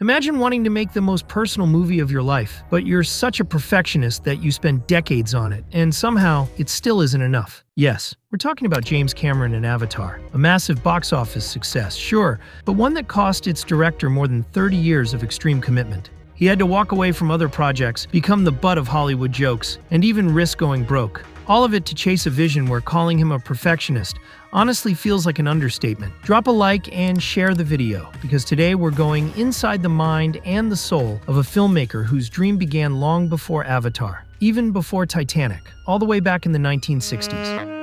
Imagine wanting to make the most personal movie of your life, but you're such a perfectionist that you spend decades on it, and somehow it still isn't enough. Yes, we're talking about James Cameron and Avatar. A massive box office success, sure, but one that cost its director more than 30 years of extreme commitment. He had to walk away from other projects, become the butt of Hollywood jokes, and even risk going broke. All of it to chase a vision where calling him a perfectionist honestly feels like an understatement. Drop a like and share the video, because today we're going inside the mind and the soul of a filmmaker whose dream began long before Avatar, even before Titanic, all the way back in the 1960s.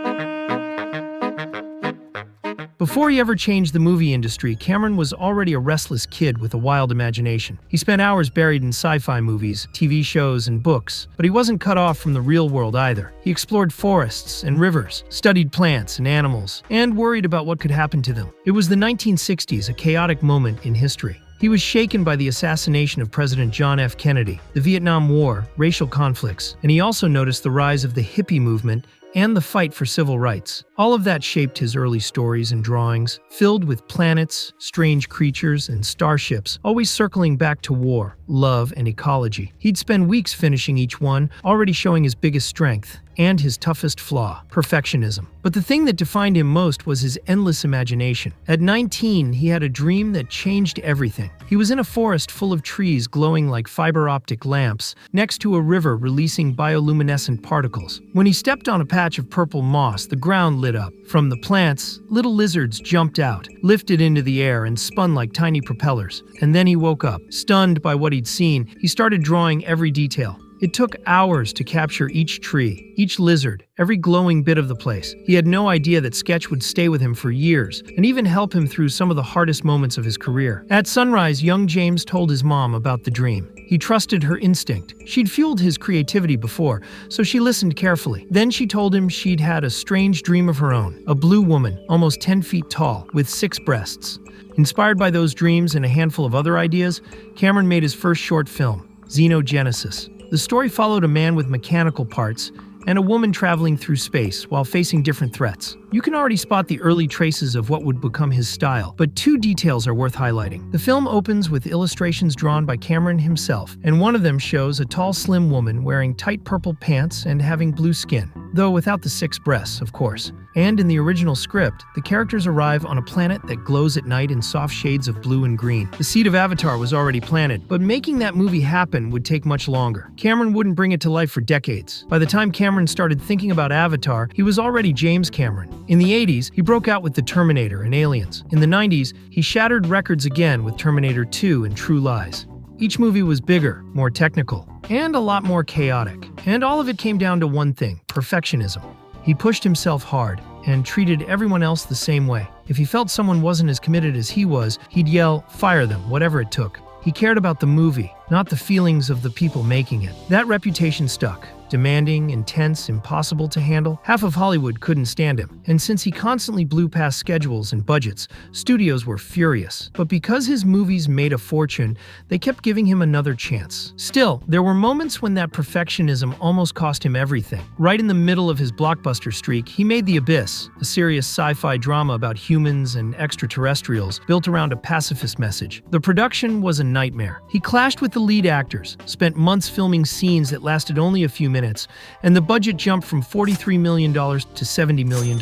Before he ever changed the movie industry, Cameron was already a restless kid with a wild imagination. He spent hours buried in sci-fi movies, TV shows, and books, but he wasn't cut off from the real world either. He explored forests and rivers, studied plants and animals, and worried about what could happen to them. It was the 1960s, a chaotic moment in history. He was shaken by the assassination of President John F. Kennedy, the Vietnam War, racial conflicts, and he also noticed the rise of the hippie movement and the fight for civil rights. All of that shaped his early stories and drawings, filled with planets, strange creatures, and starships, always circling back to war, love, and ecology. He'd spend weeks finishing each one, already showing his biggest strength and his toughest flaw, perfectionism. But the thing that defined him most was his endless imagination. At 19, he had a dream that changed everything. He was in a forest full of trees glowing like fiber optic lamps, next to a river releasing bioluminescent particles. When he stepped on a patch of purple moss, the ground lit up. From the plants, little lizards jumped out, lifted into the air, and spun like tiny propellers. And then he woke up. Stunned by what he'd seen, he started drawing every detail. It took hours to capture each tree, each lizard, every glowing bit of the place. He had no idea that sketch would stay with him for years and even help him through some of the hardest moments of his career. At sunrise, young James told his mom about the dream. He trusted her instinct. She'd fueled his creativity before, so she listened carefully. Then she told him she'd had a strange dream of her own, a blue woman, almost 10 feet tall, with 6 breasts. Inspired by those dreams and a handful of other ideas, Cameron made his first short film, Xenogenesis. The story followed a man with mechanical parts and a woman traveling through space while facing different threats. You can already spot the early traces of what would become his style, but 2 details are worth highlighting. The film opens with illustrations drawn by Cameron himself, and one of them shows a tall, slim woman wearing tight purple pants and having blue skin, though without the 6 breasts, of course. And in the original script, the characters arrive on a planet that glows at night in soft shades of blue and green. The seed of Avatar was already planted, but making that movie happen would take much longer. Cameron wouldn't bring it to life for decades. By the time Cameron started thinking about Avatar, he was already James Cameron. In the 80s, he broke out with The Terminator and Aliens. In the 90s, he shattered records again with Terminator 2 and True Lies. Each movie was bigger, more technical, and a lot more chaotic. And all of it came down to one thing: perfectionism. He pushed himself hard and treated everyone else the same way. If he felt someone wasn't as committed as he was, he'd yell, "Fire them," whatever it took. He cared about the movie, not the feelings of the people making it. That reputation stuck. Demanding, intense, impossible to handle. Half of Hollywood couldn't stand him. And since he constantly blew past schedules and budgets, studios were furious. But because his movies made a fortune, they kept giving him another chance. Still, there were moments when that perfectionism almost cost him everything. Right in the middle of his blockbuster streak, he made The Abyss, a serious sci-fi drama about humans and extraterrestrials built around a pacifist message. The production was a nightmare. He clashed with the lead actors, spent months filming scenes that lasted only a few minutes, and the budget jumped from $43 million to $70 million.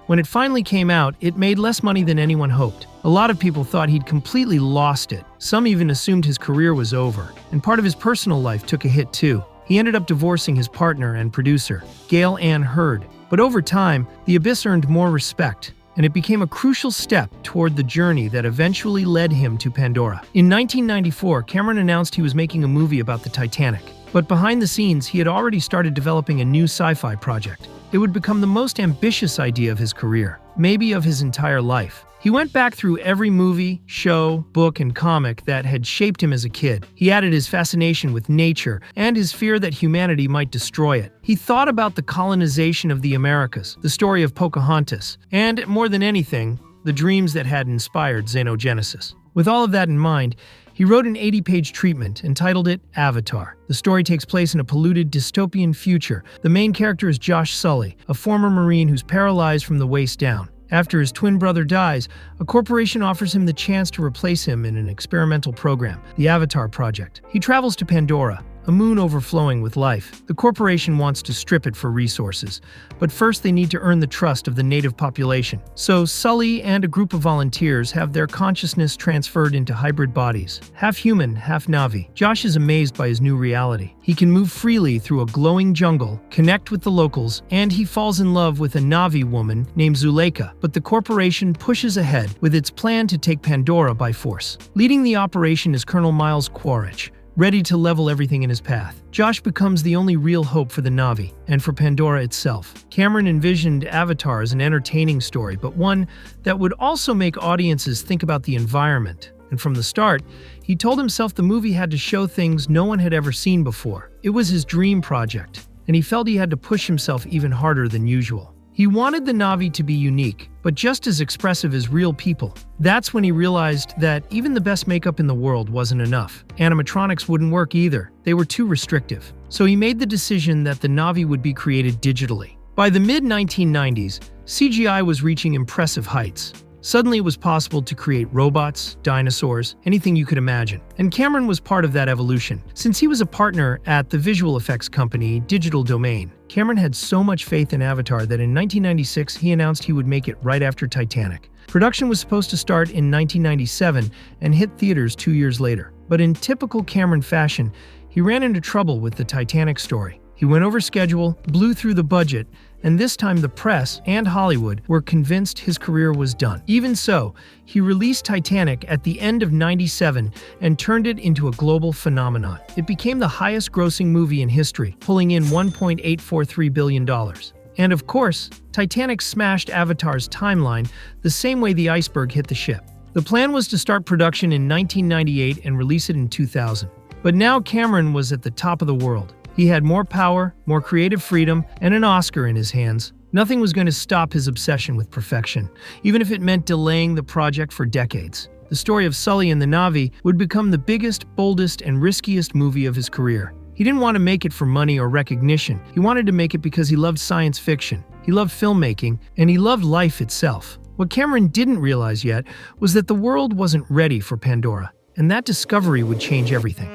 When it finally came out, it made less money than anyone hoped. A lot of people thought he'd completely lost it. Some even assumed his career was over, and part of his personal life took a hit too. He ended up divorcing his partner and producer, Gail Ann Hurd. But over time, The Abyss earned more respect, and it became a crucial step toward the journey that eventually led him to Pandora. In 1994, Cameron announced he was making a movie about the Titanic. But behind the scenes, he had already started developing a new sci-fi project. It would become the most ambitious idea of his career, maybe of his entire life. He went back through every movie, show, book, and comic that had shaped him as a kid. He added his fascination with nature and his fear that humanity might destroy it. He thought about the colonization of the Americas, the story of Pocahontas, and, more than anything, the dreams that had inspired Xenogenesis. With all of that in mind, he wrote an 80-page treatment and titled it Avatar. The story takes place in a polluted, dystopian future. The main character is Josh Sully, a former Marine who's paralyzed from the waist down. After his twin brother dies, a corporation offers him the chance to replace him in an experimental program, the Avatar Project. He travels to Pandora, a moon overflowing with life. The corporation wants to strip it for resources, but first they need to earn the trust of the native population. So Sully and a group of volunteers have their consciousness transferred into hybrid bodies, half human, half Na'vi. Josh is amazed by his new reality. He can move freely through a glowing jungle, connect with the locals, and he falls in love with a Na'vi woman named Zuleika. But the corporation pushes ahead with its plan to take Pandora by force. Leading the operation is Colonel Miles Quaritch, ready to level everything in his path. Josh becomes the only real hope for the Na'vi, and for Pandora itself. Cameron envisioned Avatar as an entertaining story, but one that would also make audiences think about the environment. And from the start, he told himself the movie had to show things no one had ever seen before. It was his dream project, and he felt he had to push himself even harder than usual. He wanted the Na'vi to be unique, but just as expressive as real people. That's when he realized that even the best makeup in the world wasn't enough. Animatronics wouldn't work either. They were too restrictive. So he made the decision that the Na'vi would be created digitally. By the mid-1990s, CGI was reaching impressive heights. Suddenly it was possible to create robots, dinosaurs, anything you could imagine. And Cameron was part of that evolution. Since he was a partner at the visual effects company Digital Domain, Cameron had so much faith in Avatar that in 1996 he announced he would make it right after Titanic. Production was supposed to start in 1997 and hit theaters 2 years later. But in typical Cameron fashion, he ran into trouble with the Titanic story. He went over schedule, blew through the budget, and this time the press and Hollywood were convinced his career was done. Even so, he released Titanic at the end of '97 and turned it into a global phenomenon. It became the highest-grossing movie in history, pulling in $1.843 billion. And of course, Titanic smashed Avatar's timeline the same way the iceberg hit the ship. The plan was to start production in 1998 and release it in 2000. But now Cameron was at the top of the world. He had more power, more creative freedom, and an Oscar in his hands. Nothing was going to stop his obsession with perfection, even if it meant delaying the project for decades. The story of Sully and the Na'vi would become the biggest, boldest, and riskiest movie of his career. He didn't want to make it for money or recognition. He wanted to make it because he loved science fiction, he loved filmmaking, and he loved life itself. What Cameron didn't realize yet was that the world wasn't ready for Pandora, and that discovery would change everything.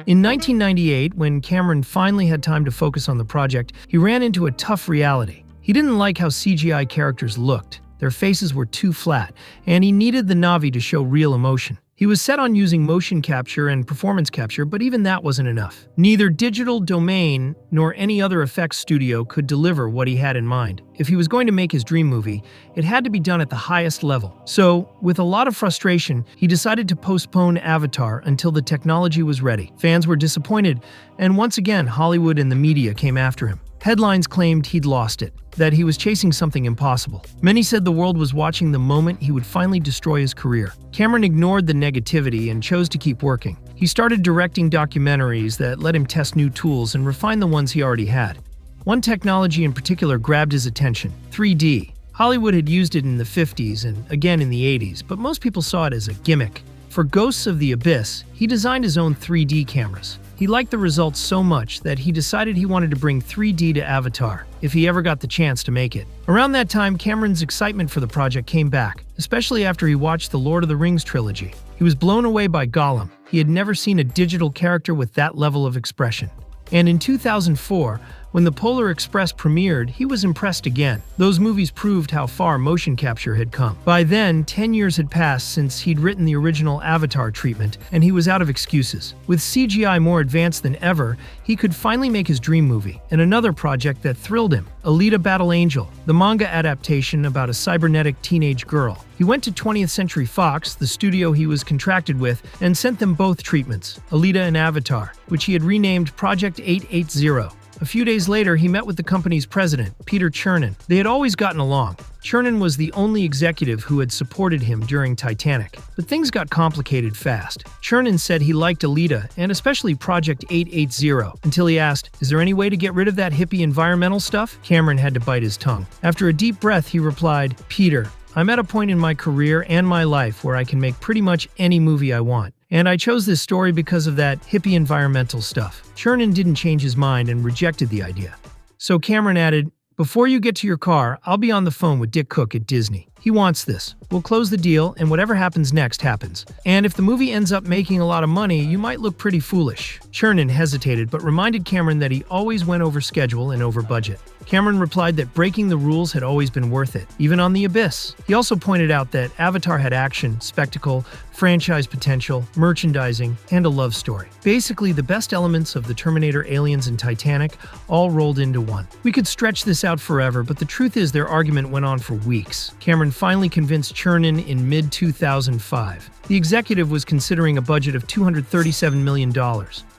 In 1998, when Cameron finally had time to focus on the project, he ran into a tough reality. He didn't like how CGI characters looked. Their faces were too flat, and he needed the Na'vi to show real emotion. He was set on using motion capture and performance capture, but even that wasn't enough. Neither Digital Domain nor any other effects studio could deliver what he had in mind. If he was going to make his dream movie, it had to be done at the highest level. So, with a lot of frustration, he decided to postpone Avatar until the technology was ready. Fans were disappointed, and once again, Hollywood and the media came after him. Headlines claimed he'd lost it, that he was chasing something impossible. Many said the world was watching the moment he would finally destroy his career. Cameron ignored the negativity and chose to keep working. He started directing documentaries that let him test new tools and refine the ones he already had. One technology in particular grabbed his attention: 3D. Hollywood had used it in the 50s and again in the 80s, but most people saw it as a gimmick. For Ghosts of the Abyss, he designed his own 3D cameras. He liked the results so much that he decided he wanted to bring 3D to Avatar, if he ever got the chance to make it. Around that time, Cameron's excitement for the project came back, especially after he watched the Lord of the Rings trilogy. He was blown away by Gollum. He had never seen a digital character with that level of expression. And in 2004, when the Polar Express premiered, he was impressed again. Those movies proved how far motion capture had come. By then, 10 years had passed since he'd written the original Avatar treatment, and he was out of excuses. With CGI more advanced than ever, he could finally make his dream movie, and another project that thrilled him: Alita Battle Angel, the manga adaptation about a cybernetic teenage girl. He went to 20th Century Fox, the studio he was contracted with, and sent them both treatments, Alita and Avatar, which he had renamed Project 880. A few days later, he met with the company's president, Peter Chernin. They had always gotten along. Chernin was the only executive who had supported him during Titanic. But things got complicated fast. Chernin said he liked Alita, and especially Project 880, until he asked, "Is there any way to get rid of that hippie environmental stuff?" Cameron had to bite his tongue. After a deep breath, he replied, "Peter, I'm at a point in my career and my life where I can make pretty much any movie I want. And I chose this story because of that hippie environmental stuff." Chernin didn't change his mind and rejected the idea. So Cameron added, Before you get to your car, I'll be on the phone with Dick Cook at Disney. He wants this. We'll close the deal, and whatever happens next happens. And if the movie ends up making a lot of money, you might look pretty foolish." Chernin hesitated, but reminded Cameron that he always went over schedule and over budget. Cameron replied that breaking the rules had always been worth it, even on the Abyss. He also pointed out that Avatar had action, spectacle, franchise potential, merchandising, and a love story. Basically, the best elements of the Terminator, Aliens, and Titanic all rolled into one. "We could stretch this out forever, but the truth is their argument went on for weeks." Cameron finally convinced Chernin in mid-2005. The executive was considering a budget of $237 million,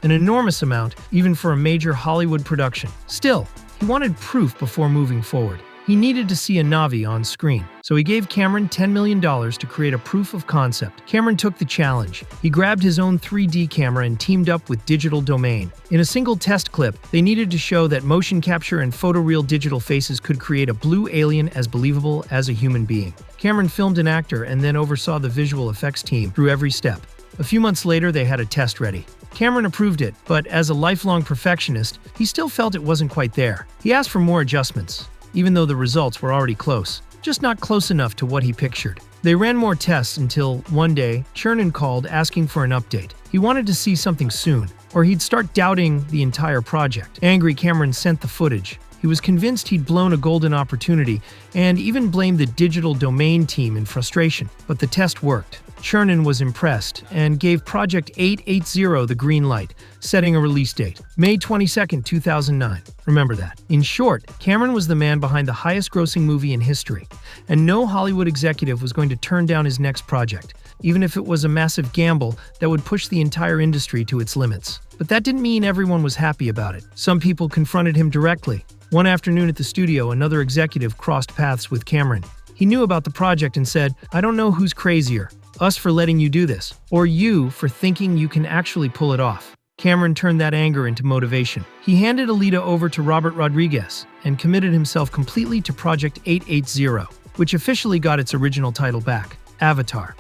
an enormous amount even for a major Hollywood production. Still, he wanted proof before moving forward. He needed to see a Na'vi on screen, so he gave Cameron $10 million to create a proof of concept. Cameron took the challenge. He grabbed his own 3D camera and teamed up with Digital Domain. In a single test clip, they needed to show that motion capture and photoreal digital faces could create a blue alien as believable as a human being. Cameron filmed an actor and then oversaw the visual effects team through every step. A few months later, they had a test ready. Cameron approved it, but as a lifelong perfectionist, he still felt it wasn't quite there. He asked for more adjustments, even though the results were already close, just not close enough to what he pictured. They ran more tests until, one day, Chernin called asking for an update. He wanted to see something soon, or he'd start doubting the entire project. Angry, Cameron sent the footage. He was convinced he'd blown a golden opportunity, and even blamed the Digital Domain team in frustration. But the test worked. Chernin was impressed and gave Project 880 the green light, setting a release date, May 22, 2009. Remember that. In short, Cameron was the man behind the highest-grossing movie in history, and no Hollywood executive was going to turn down his next project, even if it was a massive gamble that would push the entire industry to its limits. But that didn't mean everyone was happy about it. Some people confronted him directly. One afternoon at the studio, another executive crossed paths with Cameron. He knew about the project and said, "I don't know who's crazier, us for letting you do this, or you for thinking you can actually pull it off." Cameron turned that anger into motivation. He handed Alita over to Robert Rodriguez and committed himself completely to Project 880, which officially got its original title back, Avatar.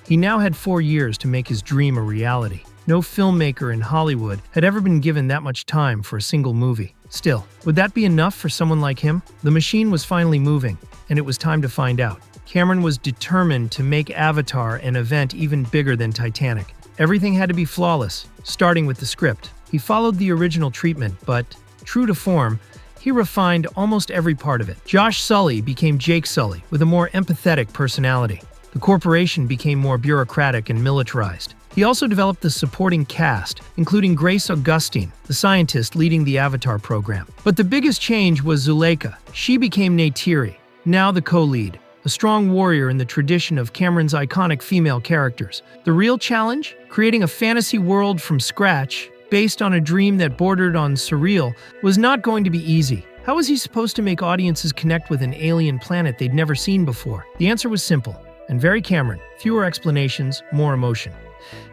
He now had 4 years to make his dream a reality. No filmmaker in Hollywood had ever been given that much time for a single movie. Still, would that be enough for someone like him? The machine was finally moving, and it was time to find out. Cameron was determined to make Avatar an event even bigger than Titanic. Everything had to be flawless, starting with the script. He followed the original treatment, but, true to form, he refined almost every part of it. Josh Sully became Jake Sully, with a more empathetic personality. The corporation became more bureaucratic and militarized. He also developed the supporting cast, including Grace Augustine, the scientist leading the Avatar program. But the biggest change was Zuleika. She became Neytiri, now the co-lead, a strong warrior in the tradition of Cameron's iconic female characters. The real challenge? Creating a fantasy world from scratch, based on a dream that bordered on surreal, was not going to be easy. How was he supposed to make audiences connect with an alien planet they'd never seen before? The answer was simple, and very Cameron. Fewer explanations, more emotion.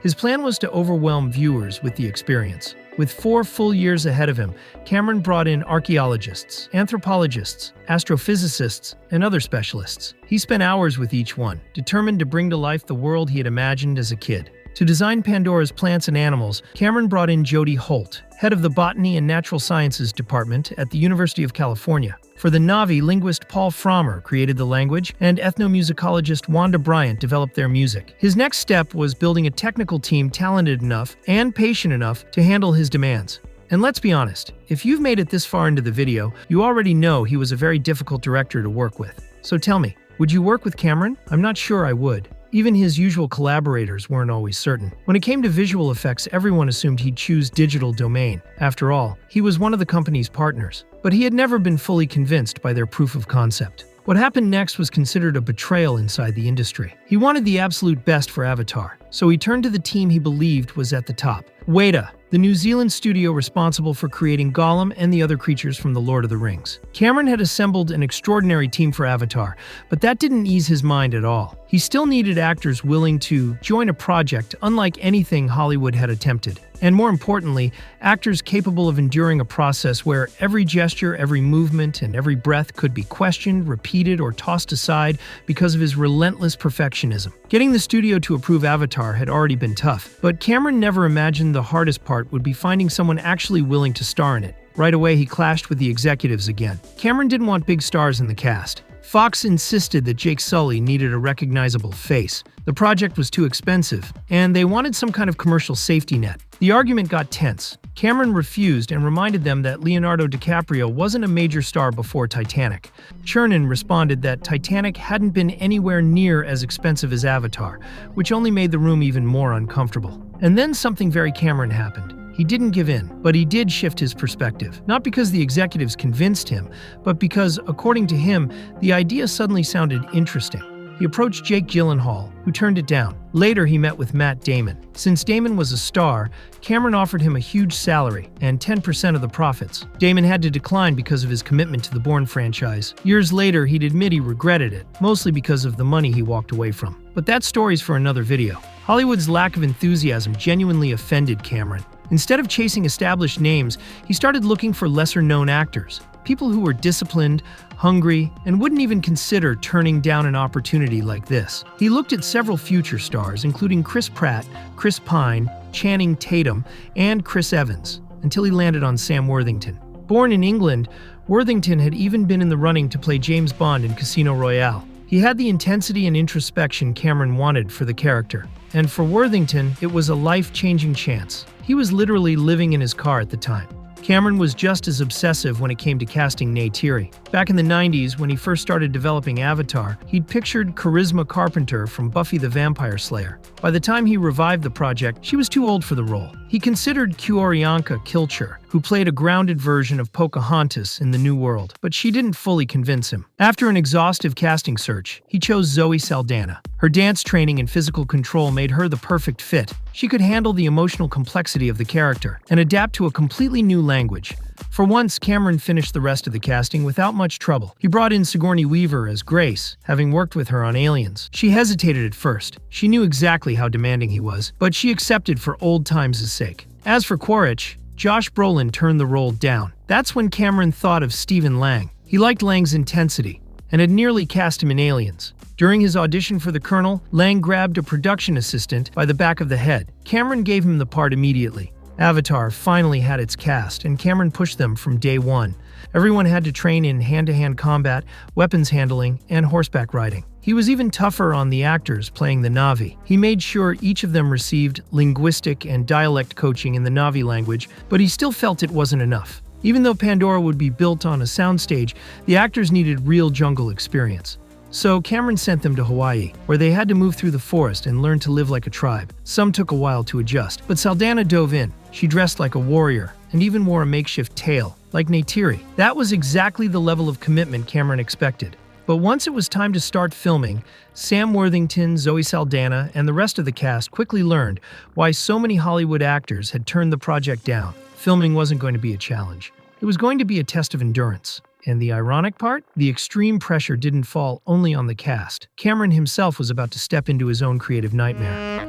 His plan was to overwhelm viewers with the experience. With 4 full years ahead of him, Cameron brought in archaeologists, anthropologists, astrophysicists, and other specialists. He spent hours with each one, determined to bring to life the world he had imagined as a kid. To design Pandora's plants and animals, Cameron brought in Jody Holt, head of the Botany and Natural Sciences Department at the University of California. For the Na'vi, linguist Paul Frommer created the language, and ethnomusicologist Wanda Bryant developed their music. His next step was building a technical team talented enough and patient enough to handle his demands. And let's be honest, if you've made it this far into the video, you already know he was a very difficult director to work with. So tell me, would you work with Cameron? I'm not sure I would. Even his usual collaborators weren't always certain. When it came to visual effects, everyone assumed he'd choose Digital Domain. After all, he was one of the company's partners. But he had never been fully convinced by their proof of concept. What happened next was considered a betrayal inside the industry. He wanted the absolute best for Avatar, so he turned to the team he believed was at the top. Weta, the New Zealand studio responsible for creating Gollum and the other creatures from The Lord of the Rings. Cameron had assembled an extraordinary team for Avatar, but that didn't ease his mind at all. He still needed actors willing to join a project unlike anything Hollywood had attempted. And more importantly, actors capable of enduring a process where every gesture, every movement, and every breath could be questioned, repeated, or tossed aside because of his relentless perfectionism. Getting the studio to approve Avatar had already been tough, but Cameron never imagined the hardest part would be finding someone actually willing to star in it. Right away, he clashed with the executives again. Cameron didn't want big stars in the cast. Fox insisted that Jake Sully needed a recognizable face. The project was too expensive, and they wanted some kind of commercial safety net. The argument got tense. Cameron refused and reminded them that Leonardo DiCaprio wasn't a major star before Titanic. Chernin responded that Titanic hadn't been anywhere near as expensive as Avatar, which only made the room even more uncomfortable. And then something very Cameron happened. He didn't give in, but he did shift his perspective. Not because the executives convinced him, but because, according to him, the idea suddenly sounded interesting. He approached Jake Gyllenhaal, who turned it down. Later, he met with Matt Damon. Since Damon was a star, Cameron offered him a huge salary and 10% of the profits. Damon had to decline because of his commitment to the Bourne franchise. Years later, he'd admit he regretted it, mostly because of the money he walked away from. But that story's for another video. Hollywood's lack of enthusiasm genuinely offended Cameron. Instead of chasing established names, he started looking for lesser-known actors, people who were disciplined, hungry, and wouldn't even consider turning down an opportunity like this. He looked at several future stars, including Chris Pratt, Chris Pine, Channing Tatum, and Chris Evans, until he landed on Sam Worthington. Born in England, Worthington had even been in the running to play James Bond in Casino Royale. He had the intensity and introspection Cameron wanted for the character. And for Worthington, it was a life-changing chance. He was literally living in his car at the time. Cameron was just as obsessive when it came to casting Neytiri. Back in the 90s, when he first started developing Avatar, he'd pictured Charisma Carpenter from Buffy the Vampire Slayer. By the time he revived the project, she was too old for the role. He considered Q'orianka Kilcher, who played a grounded version of Pocahontas in the New World, but she didn't fully convince him. After an exhaustive casting search, he chose Zoe Saldana. Her dance training and physical control made her the perfect fit. She could handle the emotional complexity of the character and adapt to a completely new language. For once, Cameron finished the rest of the casting without much trouble. He brought in Sigourney Weaver as Grace, having worked with her on Aliens. She hesitated at first. She knew exactly how demanding he was, but she accepted for old times' sake. As for Quaritch, Josh Brolin turned the role down. That's when Cameron thought of Stephen Lang. He liked Lang's intensity and had nearly cast him in Aliens. During his audition for the Colonel, Lang grabbed a production assistant by the back of the head. Cameron gave him the part immediately. Avatar finally had its cast, and Cameron pushed them from day one. Everyone had to train in hand-to-hand combat, weapons handling, and horseback riding. He was even tougher on the actors playing the Na'vi. He made sure each of them received linguistic and dialect coaching in the Na'vi language, but he still felt it wasn't enough. Even though Pandora would be built on a soundstage, the actors needed real jungle experience. So Cameron sent them to Hawaii, where they had to move through the forest and learn to live like a tribe. Some took a while to adjust, but Saldana dove in. She dressed like a warrior and even wore a makeshift tail, like Neytiri. That was exactly the level of commitment Cameron expected. But once it was time to start filming, Sam Worthington, Zoe Saldana, and the rest of the cast quickly learned why so many Hollywood actors had turned the project down. Filming wasn't going to be a challenge. It was going to be a test of endurance. And the ironic part? The extreme pressure didn't fall only on the cast. Cameron himself was about to step into his own creative nightmare.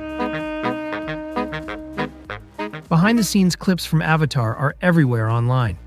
Behind-the-scenes clips from Avatar are everywhere online.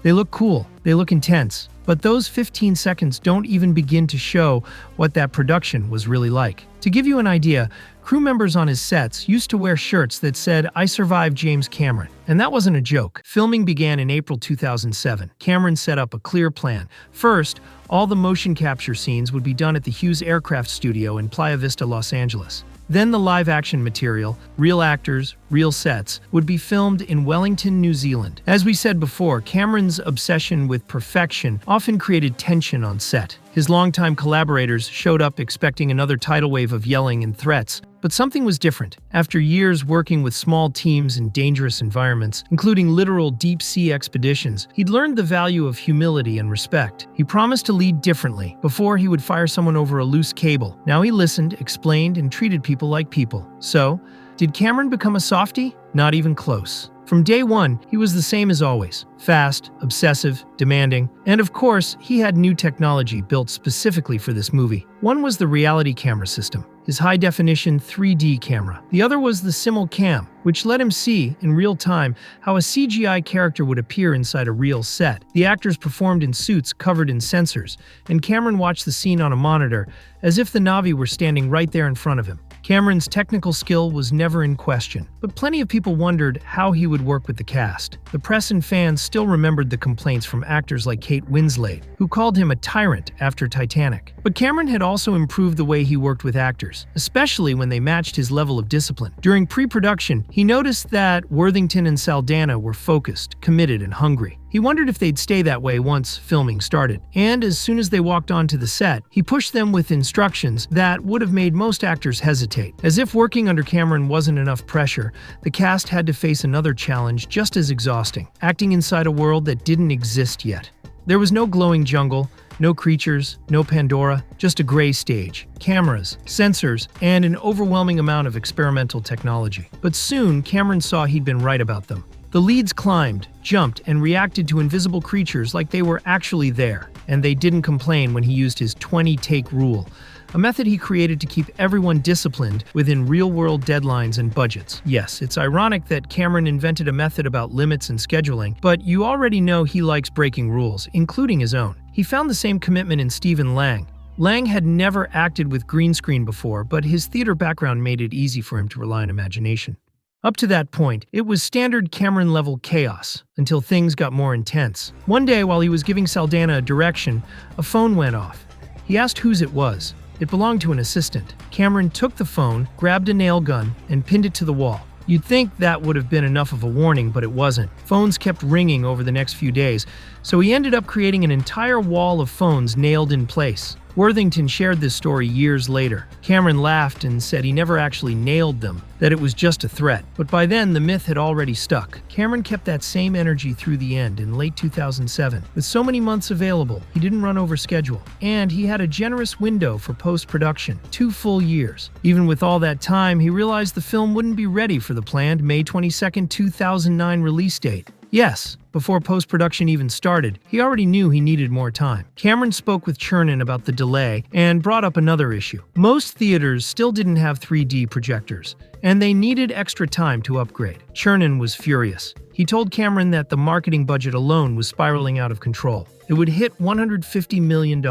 They look cool, they look intense, but those 15 seconds don't even begin to show what that production was really like. To give you an idea, crew members on his sets used to wear shirts that said, "I survived James Cameron." And that wasn't a joke. Filming began in April 2007. Cameron set up a clear plan. First, all the motion capture scenes would be done at the Hughes Aircraft Studio in Playa Vista, Los Angeles. Then the live-action material, real actors, real sets, would be filmed in Wellington, New Zealand. As we said before, Cameron's obsession with perfection often created tension on set. His longtime collaborators showed up expecting another tidal wave of yelling and threats. But something was different. After years working with small teams in dangerous environments, including literal deep-sea expeditions, he'd learned the value of humility and respect. He promised to lead differently. Before, he would fire someone over a loose cable. Now he listened, explained, and treated people like people. So, did Cameron become a softie? Not even close. From day one, he was the same as always. Fast, obsessive, demanding, and of course, he had new technology built specifically for this movie. One was the reality camera system, his high-definition 3D camera. The other was the Simul Cam, which let him see, in real time, how a CGI character would appear inside a real set. The actors performed in suits covered in sensors, and Cameron watched the scene on a monitor, as if the Na'vi were standing right there in front of him. Cameron's technical skill was never in question, but plenty of people wondered how he would work with the cast. The press and fans still remembered the complaints from actors like Kate Winslet, who called him a tyrant after Titanic. But Cameron had also improved the way he worked with actors, especially when they matched his level of discipline. During pre-production, he noticed that Worthington and Saldana were focused, committed, and hungry. He wondered if they'd stay that way once filming started, and as soon as they walked onto the set, he pushed them with instructions that would have made most actors hesitate. As if working under Cameron wasn't enough pressure, the cast had to face another challenge just as exhausting: acting inside a world that didn't exist yet. There was no glowing jungle, no creatures, no Pandora, just a gray stage, cameras, sensors, and an overwhelming amount of experimental technology. But soon, Cameron saw he'd been right about them. The leads climbed, jumped, and reacted to invisible creatures like they were actually there, and they didn't complain when he used his 20-take rule, a method he created to keep everyone disciplined within real-world deadlines and budgets. Yes, it's ironic that Cameron invented a method about limits and scheduling, but you already know he likes breaking rules, including his own. He found the same commitment in Stephen Lang. Lang had never acted with green screen before, but his theater background made it easy for him to rely on imagination. Up to that point, it was standard Cameron-level chaos, until things got more intense. One day, while he was giving Saldana a direction, a phone went off. He asked whose it was. It belonged to an assistant. Cameron took the phone, grabbed a nail gun, and pinned it to the wall. You'd think that would have been enough of a warning, but it wasn't. Phones kept ringing over the next few days, so he ended up creating an entire wall of phones nailed in place. Worthington shared this story years later. Cameron laughed and said he never actually nailed them, that it was just a threat. But by then, the myth had already stuck. Cameron kept that same energy through the end in late 2007. With so many months available, he didn't run over schedule. And he had a generous window for post-production, 2 full years. Even with all that time, he realized the film wouldn't be ready for the planned May 22, 2009 release date. Yes, before post-production even started, he already knew he needed more time. Cameron spoke with Chernin about the delay and brought up another issue. Most theaters still didn't have 3D projectors, and they needed extra time to upgrade. Chernin was furious. He told Cameron that the marketing budget alone was spiraling out of control. It would hit $150 million.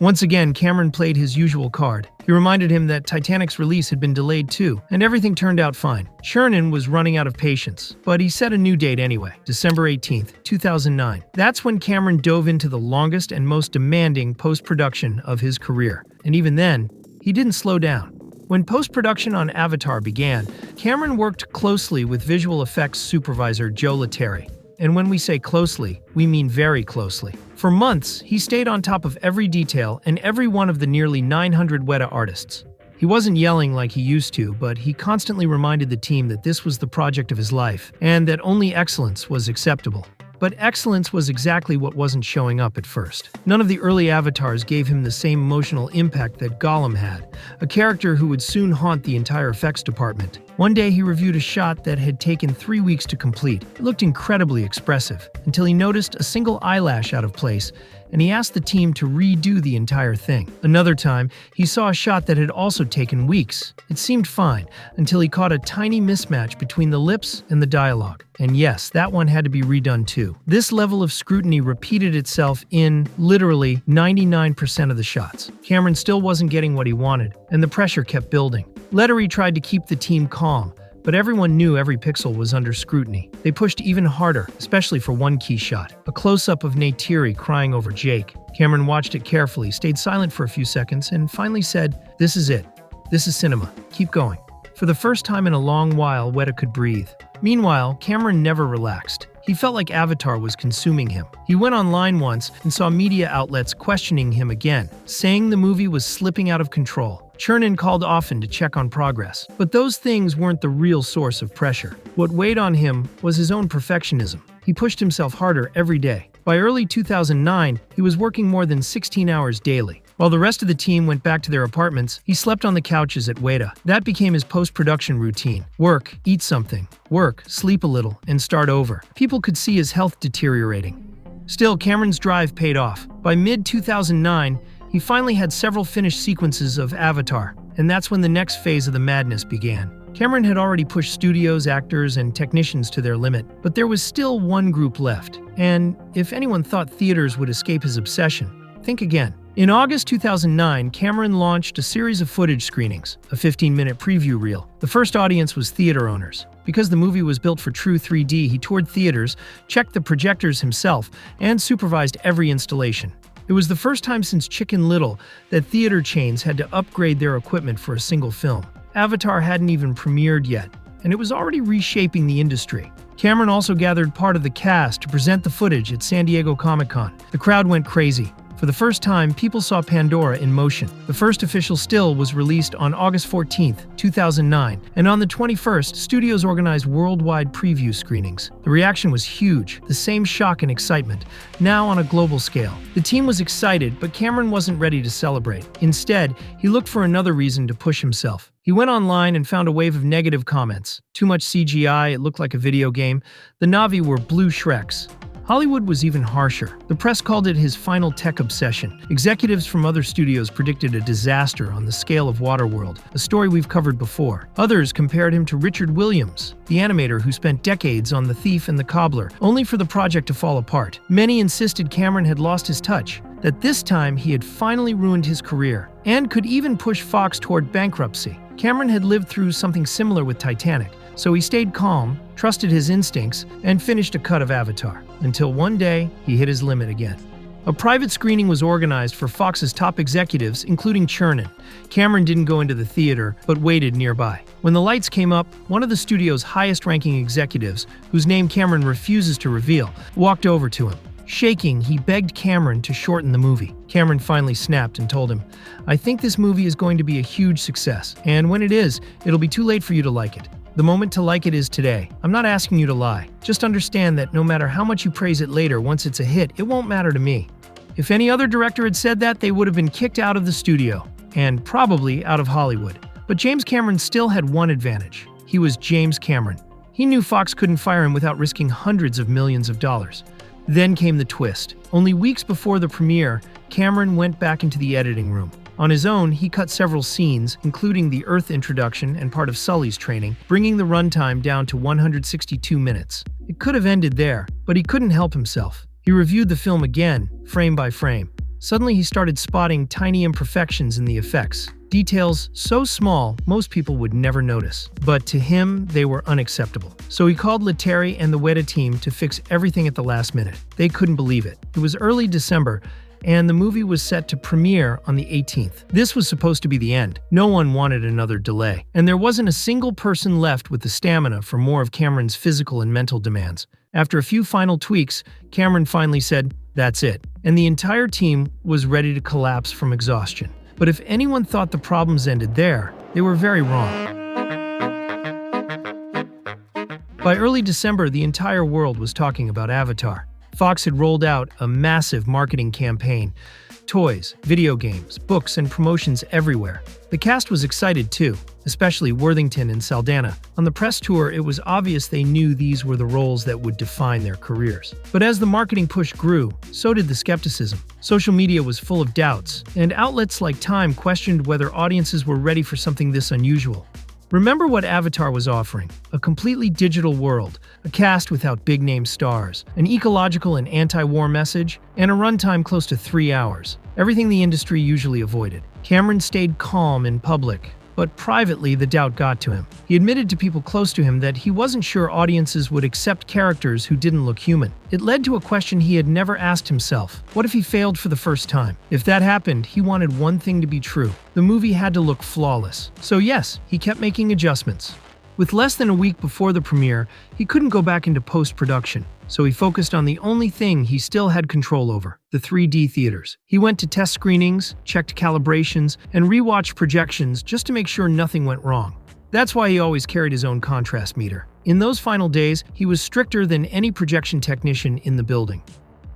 Once again, Cameron played his usual card. He reminded him that Titanic's release had been delayed too, and everything turned out fine. Chernin was running out of patience, but he set a new date anyway, December 18, 2009. That's when Cameron dove into the longest and most demanding post-production of his career. And even then, he didn't slow down. When post-production on Avatar began, Cameron worked closely with visual effects supervisor Joe Letteri. And when we say closely, we mean very closely. For months, he stayed on top of every detail and every one of the nearly 900 Weta artists. He wasn't yelling like he used to, but he constantly reminded the team that this was the project of his life, and that only excellence was acceptable. But excellence was exactly what wasn't showing up at first. None of the early avatars gave him the same emotional impact that Gollum had, a character who would soon haunt the entire effects department. One day he reviewed a shot that had taken 3 weeks to complete. It looked incredibly expressive, until he noticed a single eyelash out of place, and he asked the team to redo the entire thing. Another time, he saw a shot that had also taken weeks. It seemed fine, until he caught a tiny mismatch between the lips and the dialogue. And yes, that one had to be redone too. This level of scrutiny repeated itself in, literally, 99% of the shots. Cameron still wasn't getting what he wanted, and the pressure kept building. Letteri tried to keep the team calm, but everyone knew every pixel was under scrutiny. They pushed even harder, especially for one key shot, a close-up of Neytiri crying over Jake. Cameron watched it carefully, stayed silent for a few seconds, and finally said, "This is it. This is cinema. Keep going." For the first time in a long while, Weta could breathe. Meanwhile, Cameron never relaxed. He felt like Avatar was consuming him. He went online once and saw media outlets questioning him again, saying the movie was slipping out of control. Chernin called often to check on progress, but those things weren't the real source of pressure. What weighed on him was his own perfectionism. He pushed himself harder every day. By early 2009, he was working more than 16 hours daily. While the rest of the team went back to their apartments, he slept on the couches at Weta. That became his post-production routine. Work, eat something, work, sleep a little, and start over. People could see his health deteriorating. Still, Cameron's drive paid off. By mid-2009, he finally had several finished sequences of Avatar, and that's when the next phase of the madness began. Cameron had already pushed studios, actors, and technicians to their limit, but there was still one group left. And if anyone thought theaters would escape his obsession, think again. In August 2009, Cameron launched a series of footage screenings, a 15-minute preview reel. The first audience was theater owners. Because the movie was built for true 3D, he toured theaters, checked the projectors himself, and supervised every installation. It was the first time since Chicken Little that theater chains had to upgrade their equipment for a single film. Avatar hadn't even premiered yet, and it was already reshaping the industry. Cameron also gathered part of the cast to present the footage at San Diego Comic-Con. The crowd went crazy. For the first time, people saw Pandora in motion. The first official still was released on August 14, 2009, and on the 21st, studios organized worldwide preview screenings. The reaction was huge, the same shock and excitement, now on a global scale. The team was excited, but Cameron wasn't ready to celebrate. Instead, he looked for another reason to push himself. He went online and found a wave of negative comments. Too much CGI, it looked like a video game. The Na'vi were blue Shreks. Hollywood was even harsher. The press called it his final tech obsession. Executives from other studios predicted a disaster on the scale of Waterworld, a story we've covered before. Others compared him to Richard Williams, the animator who spent decades on The Thief and the Cobbler, only for the project to fall apart. Many insisted Cameron had lost his touch, that this time he had finally ruined his career, and could even push Fox toward bankruptcy. Cameron had lived through something similar with Titanic, so he stayed calm, trusted his instincts, and finished a cut of Avatar. Until one day, he hit his limit again. A private screening was organized for Fox's top executives, including Chernin. Cameron didn't go into the theater, but waited nearby. When the lights came up, one of the studio's highest-ranking executives, whose name Cameron refuses to reveal, walked over to him. Shaking, he begged Cameron to shorten the movie. Cameron finally snapped and told him, "I think this movie is going to be a huge success, and when it is, it'll be too late for you to like it. The moment to like it is today. I'm not asking you to lie. Just understand that no matter how much you praise it later, once it's a hit, it won't matter to me." If any other director had said that, they would have been kicked out of the studio, and probably out of Hollywood. But James Cameron still had one advantage. He was James Cameron. He knew Fox couldn't fire him without risking hundreds of millions of dollars. Then came the twist. Only weeks before the premiere, Cameron went back into the editing room. On his own, he cut several scenes, including the Earth introduction and part of Sully's training, bringing the runtime down to 162 minutes. It could have ended there, but he couldn't help himself. He reviewed the film again, frame by frame. Suddenly he started spotting tiny imperfections in the effects. Details so small, most people would never notice. But to him, they were unacceptable. So he called Letteri and the Weta team to fix everything at the last minute. They couldn't believe it. It was early December, and the movie was set to premiere on the 18th. This was supposed to be the end. No one wanted another delay. And there wasn't a single person left with the stamina for more of Cameron's physical and mental demands. After a few final tweaks, Cameron finally said, "That's it." And the entire team was ready to collapse from exhaustion. But if anyone thought the problems ended there, they were very wrong. By early December, the entire world was talking about Avatar. Fox had rolled out a massive marketing campaign. Toys, video games, books, and promotions everywhere. The cast was excited too, especially Worthington and Saldana. On the press tour, it was obvious they knew these were the roles that would define their careers. But as the marketing push grew, so did the skepticism. Social media was full of doubts, and outlets like Time questioned whether audiences were ready for something this unusual. Remember what Avatar was offering: a completely digital world, a cast without big-name stars, an ecological and anti-war message, and a runtime close to 3 hours. Everything the industry usually avoided. Cameron stayed calm in public, but privately the doubt got to him. He admitted to people close to him that he wasn't sure audiences would accept characters who didn't look human. It led to a question he had never asked himself. What if he failed for the first time? If that happened, he wanted one thing to be true. The movie had to look flawless. So yes, he kept making adjustments. With less than a week before the premiere, he couldn't go back into post-production, so he focused on the only thing he still had control over: the 3D theaters. He went to test screenings, checked calibrations, and rewatched projections just to make sure nothing went wrong. That's why he always carried his own contrast meter. In those final days, he was stricter than any projection technician in the building.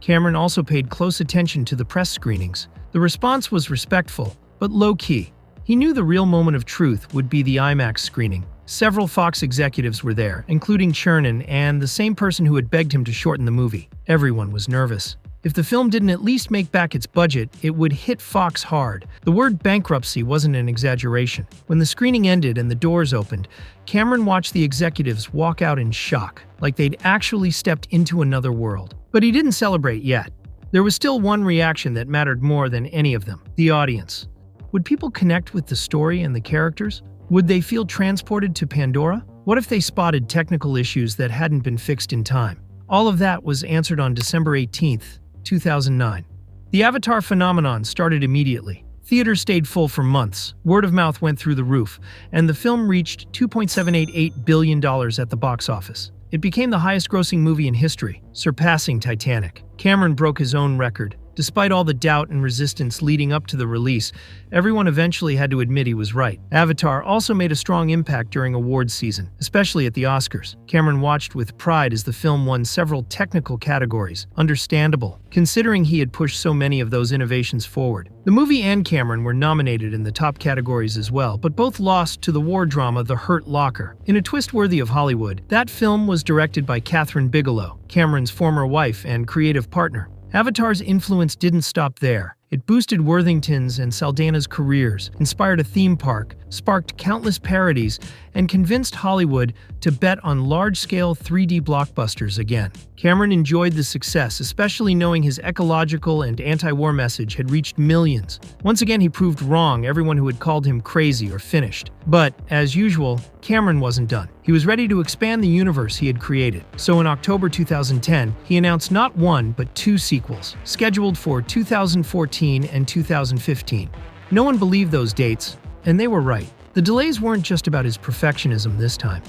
Cameron also paid close attention to the press screenings. The response was respectful, but low-key. He knew the real moment of truth would be the IMAX screening. Several Fox executives were there, including Chernin and the same person who had begged him to shorten the movie. Everyone was nervous. If the film didn't at least make back its budget, it would hit Fox hard. The word bankruptcy wasn't an exaggeration. When the screening ended and the doors opened, Cameron watched the executives walk out in shock, like they'd actually stepped into another world. But he didn't celebrate yet. There was still one reaction that mattered more than any of them: the audience. Would people connect with the story and the characters? Would they feel transported to Pandora? What if they spotted technical issues that hadn't been fixed in time? All of that was answered on December 18, 2009. The Avatar phenomenon started immediately. Theaters stayed full for months, word of mouth went through the roof, and the film reached $2.788 billion at the box office. It became the highest-grossing movie in history, surpassing Titanic. Cameron broke his own record. Despite all the doubt and resistance leading up to the release, everyone eventually had to admit he was right. Avatar also made a strong impact during awards season, especially at the Oscars. Cameron watched with pride as the film won several technical categories. Understandable, considering he had pushed so many of those innovations forward. The movie and Cameron were nominated in the top categories as well, but both lost to the war drama The Hurt Locker. In a twist worthy of Hollywood, that film was directed by Catherine Bigelow, Cameron's former wife and creative partner. Avatar's influence didn't stop there. It boosted Worthington's and Saldana's careers, inspired a theme park, sparked countless parodies, and convinced Hollywood to bet on large-scale 3D blockbusters again. Cameron enjoyed the success, especially knowing his ecological and anti-war message had reached millions. Once again, he proved wrong everyone who had called him crazy or finished. But, as usual, Cameron wasn't done. He was ready to expand the universe he had created. So in October 2010, he announced not one, but two sequels, scheduled for 2014 and 2015. No one believed those dates, and they were right. The delays weren't just about his perfectionism this time.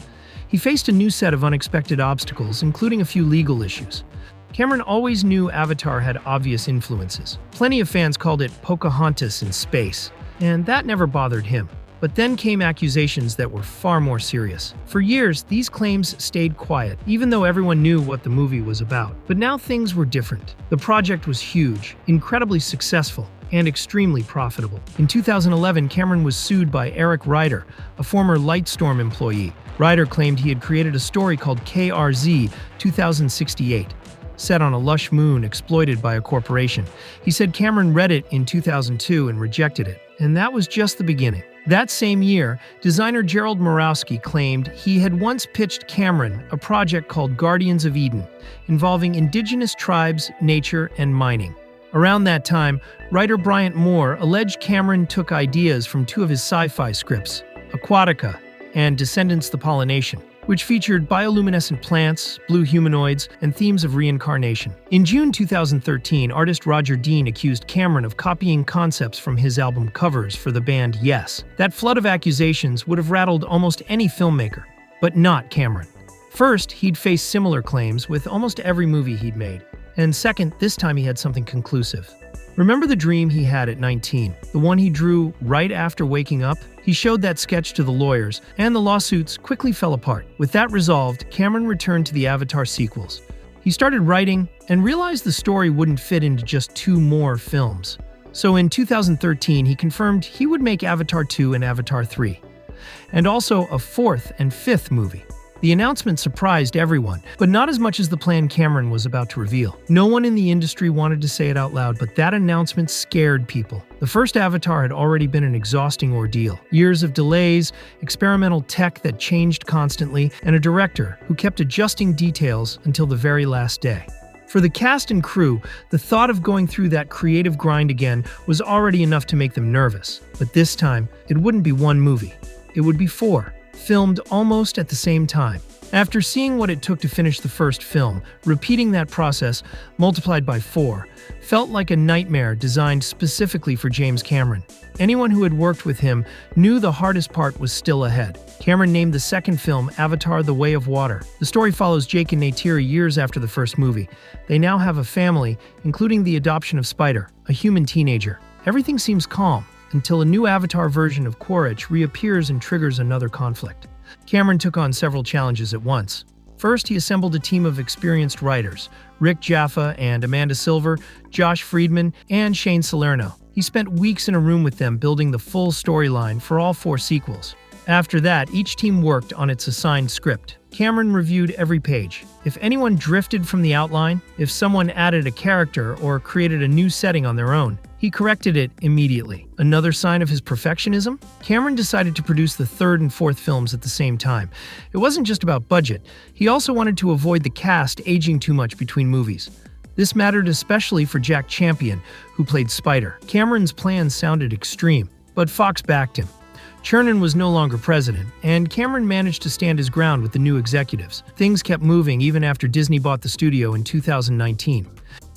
He faced a new set of unexpected obstacles, including a few legal issues. Cameron always knew Avatar had obvious influences. Plenty of fans called it Pocahontas in space, and that never bothered him. But then came accusations that were far more serious. For years, these claims stayed quiet, even though everyone knew what the movie was about. But now things were different. The project was huge, incredibly successful, and extremely profitable. In 2011, Cameron was sued by Eric Ryder, a former Lightstorm employee. Ryder claimed he had created a story called KRZ 2068, set on a lush moon exploited by a corporation. He said Cameron read it in 2002 and rejected it. And that was just the beginning. That same year, designer Gerald Murawski claimed he had once pitched Cameron a project called Guardians of Eden, involving indigenous tribes, nature, and mining. Around that time, writer Bryant Moore alleged Cameron took ideas from two of his sci-fi scripts, Aquatica and Descendants the Pollination, which featured bioluminescent plants, blue humanoids, and themes of reincarnation. In June 2013, artist Roger Dean accused Cameron of copying concepts from his album covers for the band Yes. That flood of accusations would have rattled almost any filmmaker, but not Cameron. First, he'd faced similar claims with almost every movie he'd made. And second, this time he had something conclusive. Remember the dream he had at 19, the one he drew right after waking up? He showed that sketch to the lawyers, and the lawsuits quickly fell apart. With that resolved, Cameron returned to the Avatar sequels. He started writing and realized the story wouldn't fit into just two more films. So in 2013, he confirmed he would make Avatar 2 and Avatar 3, and also a fourth and fifth movie. The announcement surprised everyone, but not as much as the plan Cameron was about to reveal. No one in the industry wanted to say it out loud, but that announcement scared people. The first Avatar had already been an exhausting ordeal. Years of delays, experimental tech that changed constantly, and a director who kept adjusting details until the very last day. For the cast and crew, the thought of going through that creative grind again was already enough to make them nervous. But this time, it wouldn't be one movie. It would be four, filmed almost at the same time. After seeing what it took to finish the first film, repeating that process, multiplied by 4, felt like a nightmare designed specifically for James Cameron. Anyone who had worked with him knew the hardest part was still ahead. Cameron named the second film Avatar: The Way of Water. The story follows Jake and Neytiri years after the first movie. They now have a family, including the adoption of Spider, a human teenager. Everything seems calm, until a new Avatar version of Quaritch reappears and triggers another conflict. Cameron took on several challenges at once. First, he assembled a team of experienced writers, Rick Jaffa and Amanda Silver, Josh Friedman, and Shane Salerno. He spent weeks in a room with them building the full storyline for all 4 sequels. After that, each team worked on its assigned script. Cameron reviewed every page. If anyone drifted from the outline, if someone added a character or created a new setting on their own, he corrected it immediately. Another sign of his perfectionism? Cameron decided to produce the third and fourth films at the same time. It wasn't just about budget. He also wanted to avoid the cast aging too much between movies. This mattered especially for Jack Champion, who played Spider. Cameron's plans sounded extreme, but Fox backed him. Chernin was no longer president, and Cameron managed to stand his ground with the new executives. Things kept moving even after Disney bought the studio in 2019.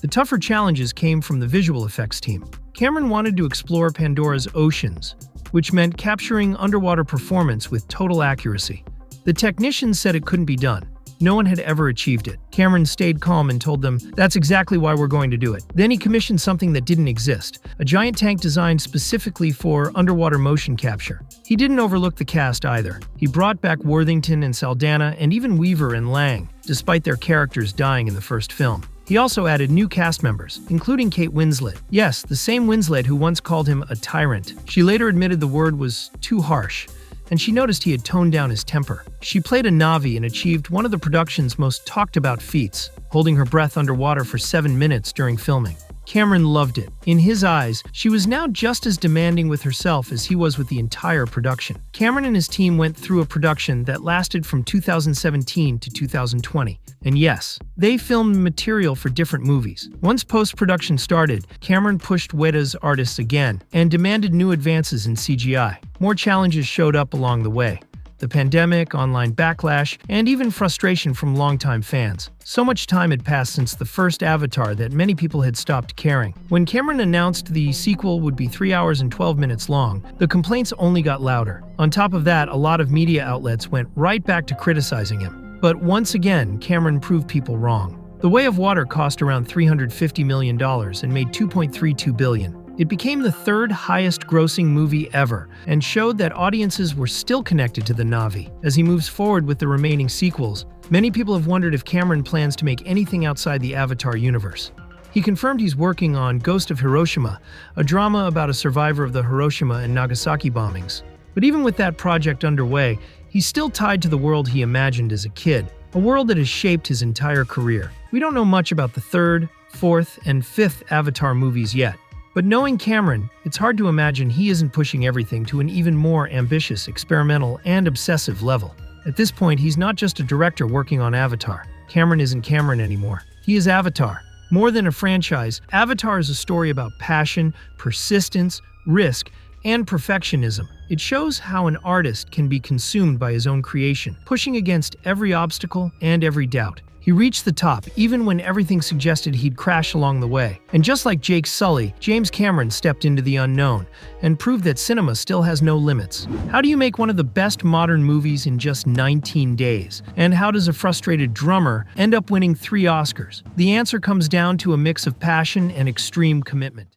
The tougher challenges came from the visual effects team. Cameron wanted to explore Pandora's oceans, which meant capturing underwater performance with total accuracy. The technicians said it couldn't be done. No one had ever achieved it. Cameron stayed calm and told them, "That's exactly why we're going to do it." Then he commissioned something that didn't exist, a giant tank designed specifically for underwater motion capture. He didn't overlook the cast either. He brought back Worthington and Saldana and even Weaver and Lang, despite their characters dying in the first film. He also added new cast members, including Kate Winslet. Yes, the same Winslet who once called him a tyrant. She later admitted the word was too harsh, and she noticed he had toned down his temper. She played a Na'vi and achieved one of the production's most talked about feats, holding her breath underwater for 7 minutes during filming. Cameron loved it. In his eyes, she was now just as demanding with herself as he was with the entire production. Cameron and his team went through a production that lasted from 2017 to 2020. And yes, they filmed material for different movies. Once post-production started, Cameron pushed Weta's artists again and demanded new advances in CGI. More challenges showed up along the way. The pandemic, online backlash, and even frustration from longtime fans. So much time had passed since the first Avatar that many people had stopped caring. When Cameron announced the sequel would be 3 hours and 12 minutes long, the complaints only got louder. On top of that, a lot of media outlets went right back to criticizing him. But once again, Cameron proved people wrong. The Way of Water cost around $350 million and made $2.32 billion. It became the third highest-grossing movie ever and showed that audiences were still connected to the Na'vi. As he moves forward with the remaining sequels, many people have wondered if Cameron plans to make anything outside the Avatar universe. He confirmed he's working on Ghost of Hiroshima, a drama about a survivor of the Hiroshima and Nagasaki bombings. But even with that project underway, he's still tied to the world he imagined as a kid, a world that has shaped his entire career. We don't know much about the third, fourth, and fifth Avatar movies yet. But knowing Cameron, it's hard to imagine he isn't pushing everything to an even more ambitious, experimental, and obsessive level. At this point, he's not just a director working on Avatar. Cameron isn't Cameron anymore. He is Avatar. More than a franchise, Avatar is a story about passion, persistence, risk, and perfectionism. It shows how an artist can be consumed by his own creation, pushing against every obstacle and every doubt. He reached the top even when everything suggested he'd crash along the way. And just like Jake Sully, James Cameron stepped into the unknown and proved that cinema still has no limits. How do you make one of the best modern movies in just 19 days? And how does a frustrated drummer end up winning 3 Oscars? The answer comes down to a mix of passion and extreme commitment.